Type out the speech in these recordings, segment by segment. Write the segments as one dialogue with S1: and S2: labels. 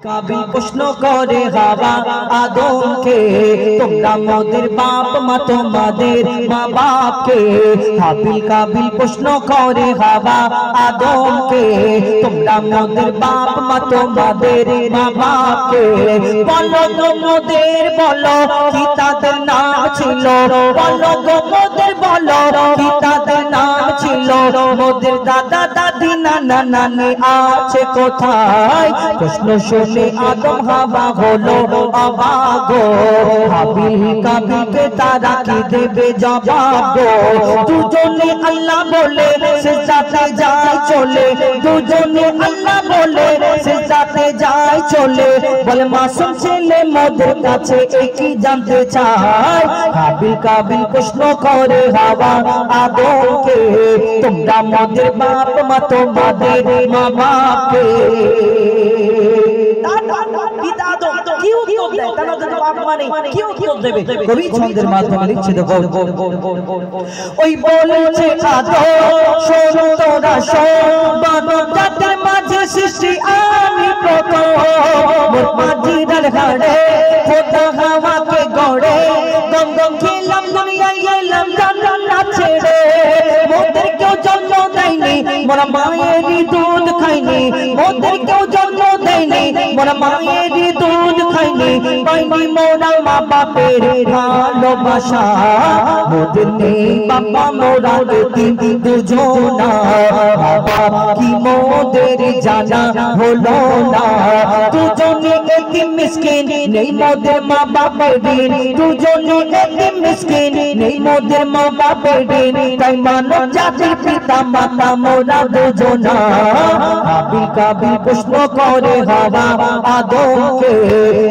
S1: কাবিল প্রশ্ন করে হাওয়া আদমকে, তোমরা মোদের বাপ মা তোমাদের মা বাপকে। কাবিল প্রশ্ন করে হাওয়া আদমকে, তোমরা মোদের বাপ মা তোমাদের মা বাপকে। বলো গো মোদের, বলো কি তাদের নাম ছিল, বলো গো মোদের, বলো কি তাদের নাম ছিল। মোদের দাদা দাদি নানা নানি আছে কোথায়? প্রশ্ন শুনে আদম হাওয়া হলো অবাক। কাবিলকে তারা কি দেবে জবাব গো? দুজনে আল্লাহ বলে সিজদাতে যায় চলে, দুজনে আল্লাহ বলে সিজদাতে যায় চলে। বলে মাসুম ছেলে মোদের কাছে কি জানতে চায়? কাবিল প্রশ্ন করে হাওয়া আদমকে, তোমরা মোদের বাপ মা তোমাদের মা বাপকে। কবি ছন্দের মাধ্যমে লিখছে দেখো, ওই বলছে আদম শোন তোরা শোন, মানব জাতির মাঝে সৃষ্টি আমি প্রথম। মোর মাঝিরার হাড়ে খোদা হাওয়াকে গড়ে, গম গম খেলাম দুনিয়ায় এলাম জান্নাত ছেড়ে। মোদের কেউ জন্ম দেয়নি, মোরা মায়েরই দুধ খাইনি। মোদের কেউ জন্ম দেয়নি, মোরা মায়েরই দুধ খাইনি। পাইনি মোরা মা বাপের ভালোবাসা, মোদের নেই বাবা মোরা এতিম দুজনা। বাবা কি মোদের জানা হলো না, দুজনে এতিম মিসকিন নেই মোদের মা বাপের দিন। দুজনে এতিম মিসকিন নেই মোদের মা বাপের দিন। তাই মানব জাতির পিতা মাতা মোরা দুজনা। কাবিল প্রশ্ন করে হাওয়া আদমকে,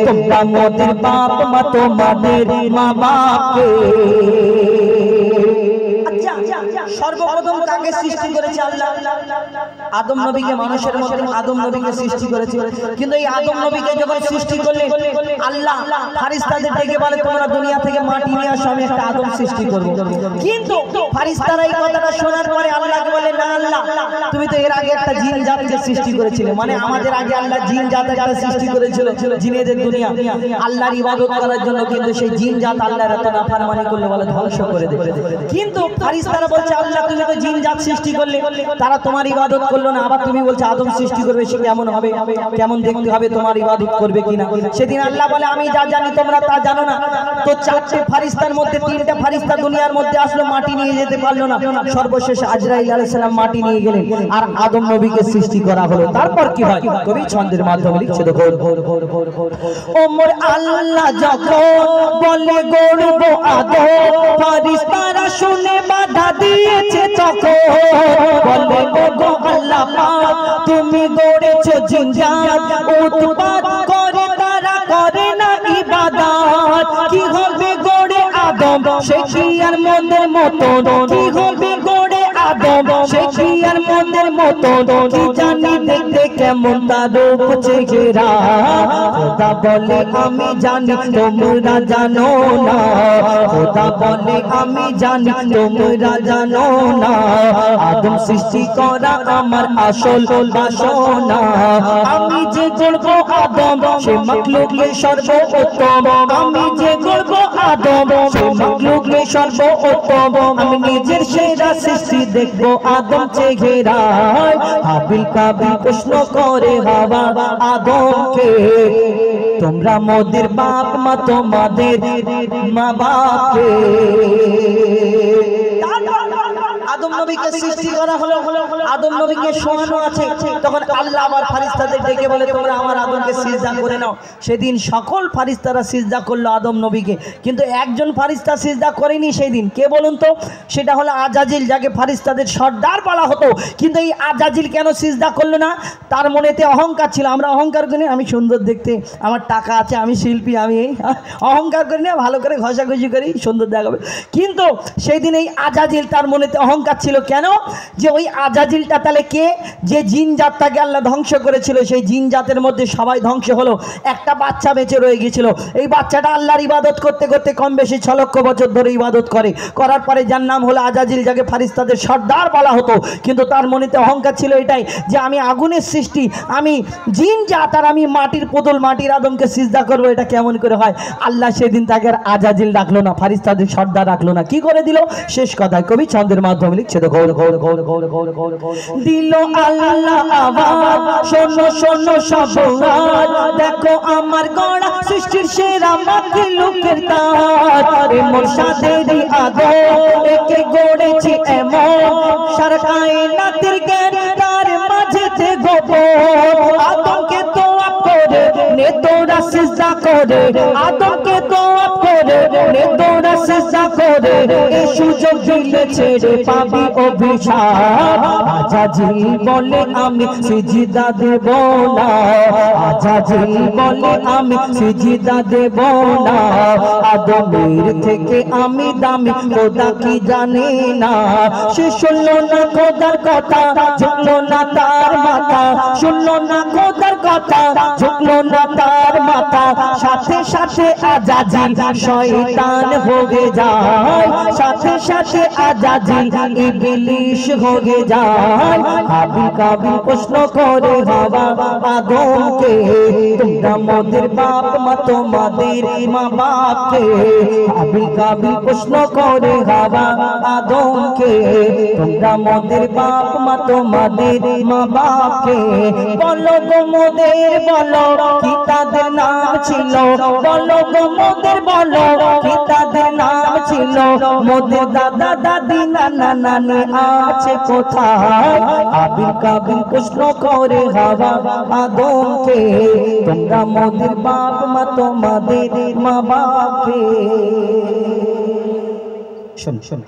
S1: তোমরা মোদের বাপ মা তোমাদের মা বাপকে। সর্বপ্রথম কাকে সৃষ্টি করেছে আল্লাহ? আদম নবীকে। মানুষের মধ্যে আদম নবীকে সৃষ্টি করেছে। কিন্তু এই আদম নবীকে যখন সৃষ্টি করলেন আল্লাহ, ফারিস্তাদের ডেকে বলে তোমরা দুনিয়া থেকে মাটি নিয়ে আসো, আমি একটা আদম সৃষ্টি করব। কিন্তু ফারিস্তারা এই কথাটা শোনার পরে আল্লাহকে বলে, না আল্লাহ, তুমি তো এর আগে একটা জিন জাতকে সৃষ্টি করেছিলে। মানে আমাদের আগে আল্লাহ জিন জাত একটা সৃষ্টি করেছিল, জিনেদের দুনিয়া আল্লাহর ইবাদত করার জন্য। কিন্তু সেই জিন জাত আল্লাহর এত নাফরমানি করলে বলে ধ্বংস করে দেবে। কিন্তু ফারিস্তারা বলছে, আল্লাহ তুমি তো জিন জাত সৃষ্টি করলে, তারা তোমার ইবাদত করলো না, আবার তুমি বলছো আদম সৃষ্টি করবে, সে কেমন হবে, কেমন দেখতে হবে, তোমার ইবাদত করবে কিনা? সেদিন আল্লাহ বলে, আমি যা জানি তোমরা তা জানো না। তো চারটে ফারিস্তার মধ্যে তিনটা ফারিস্তা দুনিয়ার মধ্যে আসলো, মাটি নিয়ে যেতে পারলো না। সর্বশেষ আজরাইল আলাইহিস সালাম মাটি নিয়ে গেলেন, আর আদম নবীকে সৃষ্টি করা হলো। তারপর কি হয়? কবি ছন্দের মাধ্যমে লিখছে দেখো, ওমর আল্লাহ যখন বলে গড়ব আদম, ফারিস্তারা শুনে বাধা দিয়েছে তখন। বলে ওগো আল্লাহ পাক, তুমি গড়েছো জিন জাত, উৎপাত করে তারা করে না ইবাদত। কি হবে গড়ে আদম সে কি আর মনের মতন, কি হবে গড়ে আদম সে কি আর মনের মতন। কি জানি দেখতে কেমন তার রূপ চেহারা, খোদা বলে আমি জানি তোমরা জানো না। খোদা বলে আমি জানি তোমরা জানো না। আদম সৃষ্টি করা আমার আসল বাসনা। আমি যে গড়ব আদম সে মাখলুকে সর্বোত্তম। আমি যে গড়ব আদম সে মাখলুকে সর্বোত্তম। আমি নিজের সেরা সৃষ্টি দেখবো আদম চেহারায়। কাবিল প্রশ্ন করে হাওয়া আদমকে, তোমরা মোদের বাপ মা তোমাদের মা বাপকে। আদম নবীকে সৃষ্টি করা হলো, আদম নবীকে শোয়ানো আছে। তখন আল্লাহ আবার ফারিস্তাদের ডেকে বলে, তোমরা আমার আদমকে সিজদা করে নাও। সেদিন সকল ফারিস্তারা সিজদা করলো আদম নবীকে, কিন্তু একজন ফারিস্তা সিজদা করেনি সেদিন। কে বলুন তো? সেটা হলো আজাজিল, যাকে ফারিস্তাদের সর্দার বলা হতো। কিন্তু এই আজাজিল কেন সিজদা করলো না? তার মনেতে অহংকার ছিল। আমরা অহংকার করি, আমি সুন্দর দেখতে, আমার টাকা আছে, আমি শিল্পী, আমি এই অহংকার করি না, ভালো করে ঘষাঘষি করি, সুন্দর দেখাবে। কিন্তু সেই দিন এই আজাজিল তার মনেতে অহংকার ছিল কেন যে ওই আজাজিলটা তাহলে কে যে জিন জাতটাকে আল্লাহ ধ্বংস করেছিল সেই জিন জাতের মধ্যে সবাই ধ্বংস হলো একটা বাচ্চা বেঁচে রয়ে গিয়েছিল এই বাচ্চাটা আল্লাহর ইবাদত করতে করতে কম বেশি 6 লক্ষ বছর ধরে ইবাদত করার পরে যার নাম হলো আজাজিল যাকে ফারিস্তাদের সর্দার বলা হতো কিন্তু তার মনেতে অহংকার ছিল এটাই যে আমি আগুনের সৃষ্টি আমি জিন জাত আর আমি মাটির পুতুল মাটির আদমকে সিজদা করবো এটা কেমন করে হয় আল্লাহ সেদিন তাকে আর আজাজিল রাখলো না ফারিস্তাদের সর্দার রাখলো না কি করে দিল শেষ কথায় কবি ছন্দের মাধ্যমে লিখছে তো গৌর গৌর গৌর গৌর গৌর গৌর গৌর দিল আল্লাহ আওয়াজ শোনো শোনো সব দেখো আমার গড়া সৃষ্টির সেরা মাখলুকের তাজ এ মুর্শিদেরই আদম একে গড়েছি এমন সারা কায়নাতের জ্ঞান তার মাঝেতে গোপন আদমকে তো আপ করে নে তোরা সিজদা করে আদমকে তো আপ করে নে তোরা সিজদা করে এই সুযোগ দিলে ছেড়ে পাবি অভিশাপ আজাজিল বলে আমি সিজদা দেব না আজাজিল বলে আমি সিজদা দেব না আদমের থেকে আমি দামি খোদা কি জানে না সে শুনলো না খোদার কথা ঝুঁকলো না তার মাথা শুনলো না খোদার কথা ঝুঁকলো না তার মাথা সাথে সাথে আজাজিল শয়তান হয়ে যায় সাথে সাথে আজাজিল ইবলিশ হয়ে যায় হাবিল কাবিল প্রশ্ন করে বাবা আদমকে তোমরা মোদের বাপ মা তোমাদের মা বাপকে হাবিল কাবিল প্রশ্ন করে বাবা আদমকে তোমরা মোদের বাপ মা তোমাদের মা বাপকে বলো গো মোদের বলো কি তাদের নাম ছিল বলো গো মোদের বলো কি তাদের নাম ছিল মোদের দাদা দাদি নানা নানি আছে কোথায় হাবিল কাবিল প্রশ্ন করে বাবা আদমকে তোমরা মোদের বাপ মা তোমাদের মা বাপকে শুন শুন